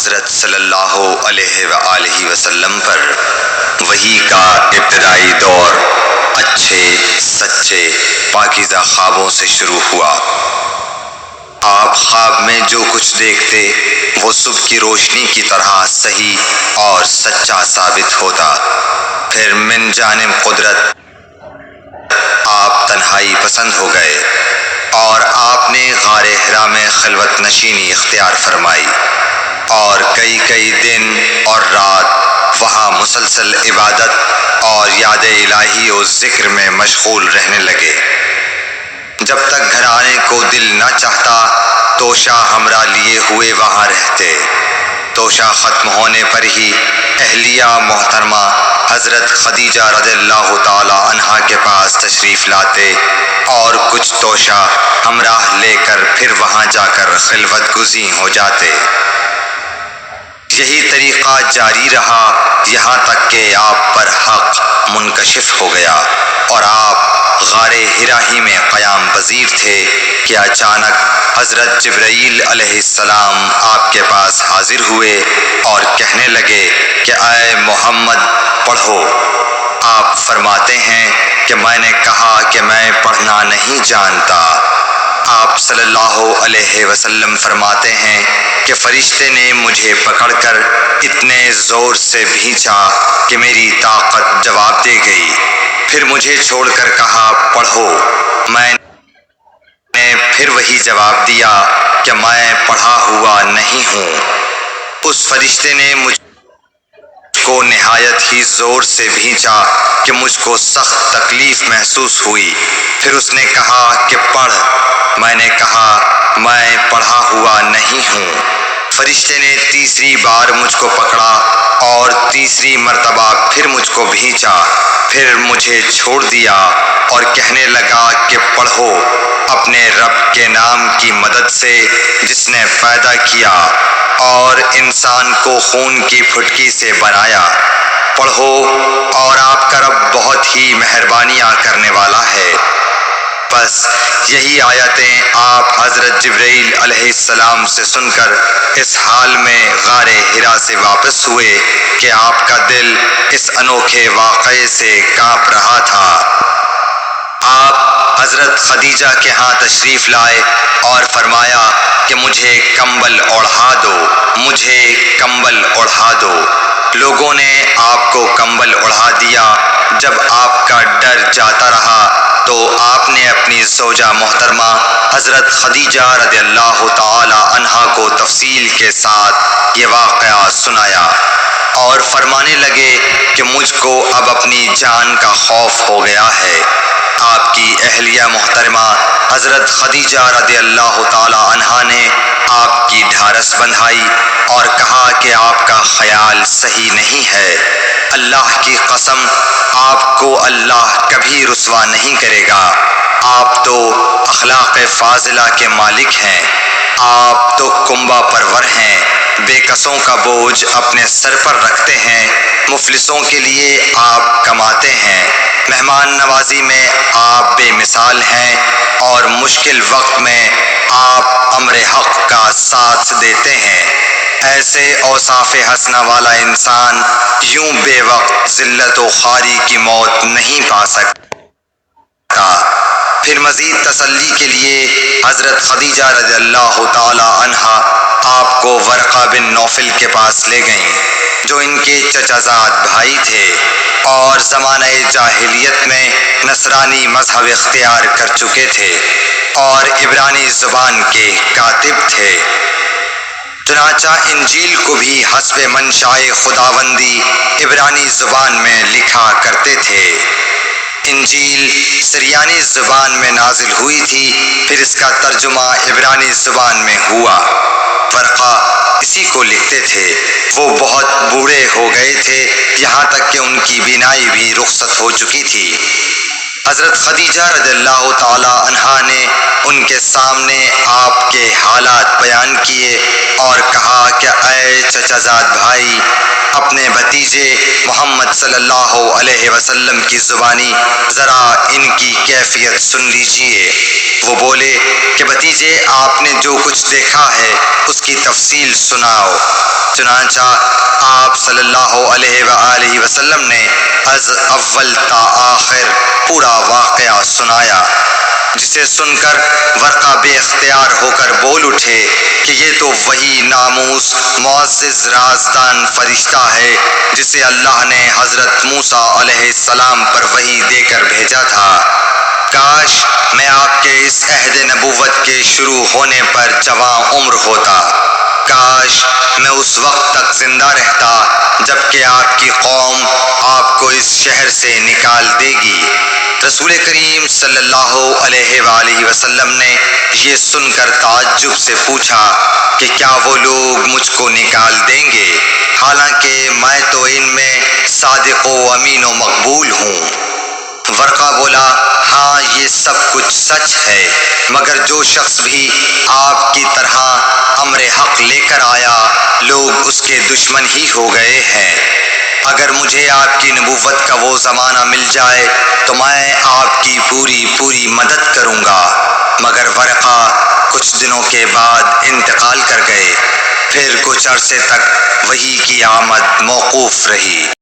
حضرت صلی اللہ علیہ وآلہ وسلم پر وحی کا ابتدائی دور اچھے سچے پاکیزہ خوابوں سے شروع ہوا۔ آپ خواب میں جو کچھ دیکھتے وہ صبح کی روشنی کی طرح صحیح اور سچا ثابت ہوتا۔ پھر من جانب قدرت آپ تنہائی پسند ہو گئے اور آپ نے غار حرا میں خلوت نشینی اختیار فرمائی اور کئی دن اور رات وہاں مسلسل عبادت اور یاد الہی و ذکر میں مشغول رہنے لگے۔ جب تک گھر آنے کو دل نہ چاہتا توشہ ہمراہ لیے ہوئے وہاں رہتے۔ توشہ ختم ہونے پر ہی اہلیہ محترمہ حضرت خدیجہ رضی اللہ تعالی عنہا کے پاس تشریف لاتے اور کچھ توشہ ہمراہ لے کر پھر وہاں جا کر خلوت گزین ہو جاتے۔ یہی طریقہ جاری رہا یہاں تک کہ آپ پر حق منکشف ہو گیا اور آپ غار حرا ہی میں قیام پذیر تھے کہ اچانک حضرت جبرائیل علیہ السلام آپ کے پاس حاضر ہوئے اور کہنے لگے کہ اے محمد پڑھو۔ آپ فرماتے ہیں کہ میں نے کہا کہ میں پڑھنا نہیں جانتا۔ آپ صلی اللہ علیہ وسلم فرماتے ہیں کہ فرشتے نے مجھے پکڑ کر اتنے زور سے بھینچا کہ میری طاقت جواب دے گئی۔ پھر مجھے چھوڑ کر کہا پڑھو۔ میں نے پھر وہی جواب دیا کہ میں پڑھا ہوا نہیں ہوں۔ اس فرشتے نے مجھ کو نہایت ہی زور سے بھینچا کہ مجھ کو سخت تکلیف محسوس ہوئی۔ پھر اس نے کہا کہ پڑھ۔ میں نے کہا میں پڑھا ہوا نہیں ہوں۔ فرشتے نے تیسری بار مجھ کو پکڑا اور تیسری مرتبہ پھر مجھ کو بھینچا۔ پھر مجھے چھوڑ دیا اور کہنے لگا کہ پڑھو اپنے رب کے نام کی مدد سے جس نے پیدا کیا اور انسان کو خون کی پھٹکی سے بنایا۔ پڑھو اور آپ کا رب بہت ہی مہربانیاں کرنے والا ہے۔ بس یہی آیتیں آپ حضرت جبرائیل علیہ السلام سے سن کر اس حال میں غار حرا سے واپس ہوئے کہ آپ کا دل اس انوکھے واقعے سے کانپ رہا تھا۔ آپ حضرت خدیجہ کے ہاں تشریف لائے اور فرمایا کہ مجھے کمبل اوڑھا دو، مجھے کمبل اوڑھا دو۔ لوگوں نے آپ کو کمبل اوڑھا دیا۔ جب آپ کا ڈر جاتا رہا تو آپ نے اپنی زوجہ محترمہ حضرت خدیجہ رضی اللہ تعالی عنہا کو تفصیل کے ساتھ یہ واقعہ سنایا اور فرمانے لگے کہ مجھ کو اب اپنی جان کا خوف ہو گیا ہے۔ آپ کی اہلیہ محترمہ حضرت خدیجہ رضی اللہ تعالی عنہا نے آپ کی ڈھارس بندھائی اور کہا کہ آپ کا خیال صحیح نہیں ہے۔ اللہ کی قسم آپ کو اللہ کبھی رسوا نہیں کرے گا۔ آپ تو اخلاق فاضلہ کے مالک ہیں۔ آپ تو کنبہ پرور ہیں، بے کسوں کا بوجھ اپنے سر پر رکھتے ہیں، مفلسوں کے لیے آپ کماتے ہیں، مہمان نوازی میں آپ بے مثال ہیں اور مشکل وقت میں آپ امر حق کا ساتھ دیتے ہیں۔ ایسے اوصاف حسنہ والا انسان یوں بے وقت ذلت و خواری کی موت نہیں پا سکتا۔ پھر مزید تسلی کے لیے حضرت خدیجہ رضی اللہ تعالی عنہا آپ کو ورقہ بن نوفل کے پاس لے گئیں جو ان کے چچا زاد بھائی تھے اور زمانہ جاہلیت میں نصرانی مذہب اختیار کر چکے تھے اور عبرانی زبان کے کاتب تھے۔ چنانچہ انجیل کو بھی حسب منشائے خداوندی عبرانی زبان میں لکھا کرتے تھے۔ انجیل سریانی زبان میں نازل ہوئی تھی، پھر اس کا ترجمہ عبرانی زبان میں ہوا۔ ورقہ اسی کو لکھتے تھے۔ وہ بہت بوڑھے ہو گئے تھے، یہاں تک کہ ان کی بینائی بھی رخصت ہو چکی تھی۔ حضرت خدیجہ رضی اللہ تعالی عنہا نے ان کے سامنے آپ کے حالات بیان کیے اور کہا کہ اے چچا زاد بھائی، اپنے بھتیجے محمد صلی اللہ علیہ وسلم کی زبانی ذرا ان کی کیفیت سن لیجئے۔ وہ بولے کہ بھتیجے آپ نے جو کچھ دیکھا ہے اس کی تفصیل سناؤ۔ چنانچہ آپ صلی اللہ علیہ وآلہ وسلم نے از اول تا آخر پورا واقعہ سنایا، جسے سن کر ورقہ بے اختیار ہو کر بول اٹھے کہ یہ تو وہی ناموس معزز رازدان فرشتہ ہے جسے اللہ نے حضرت موسیٰ علیہ السلام پر وحی دے کر بھیجا تھا۔ کاش میں آپ کے اس عہد نبوت کے شروع ہونے پر جوان عمر ہوتا، کاش میں اس وقت تک زندہ رہتا جبکہ آپ کی قوم آپ کو اس شہر سے نکال دے گی۔ رسول کریم صلی اللہ علیہ وآلہ وسلم نے یہ سن کر تعجب سے پوچھا کہ کیا وہ لوگ مجھ کو نکال دیں گے، حالانکہ میں تو ان میں صادق و امین و مقبول ہوں؟ ورقہ بولا، ہاں یہ سب کچھ سچ ہے، مگر جو شخص بھی آپ کی طرح امر حق لے کر آیا لوگ اس کے دشمن ہی ہو گئے ہیں۔ اگر مجھے آپ کی نبوت کا وہ زمانہ مل جائے تو میں آپ کی پوری مدد کروں گا۔ مگر ورقہ کچھ دنوں کے بعد انتقال کر گئے، پھر کچھ عرصے تک وحی کی آمد موقوف رہی۔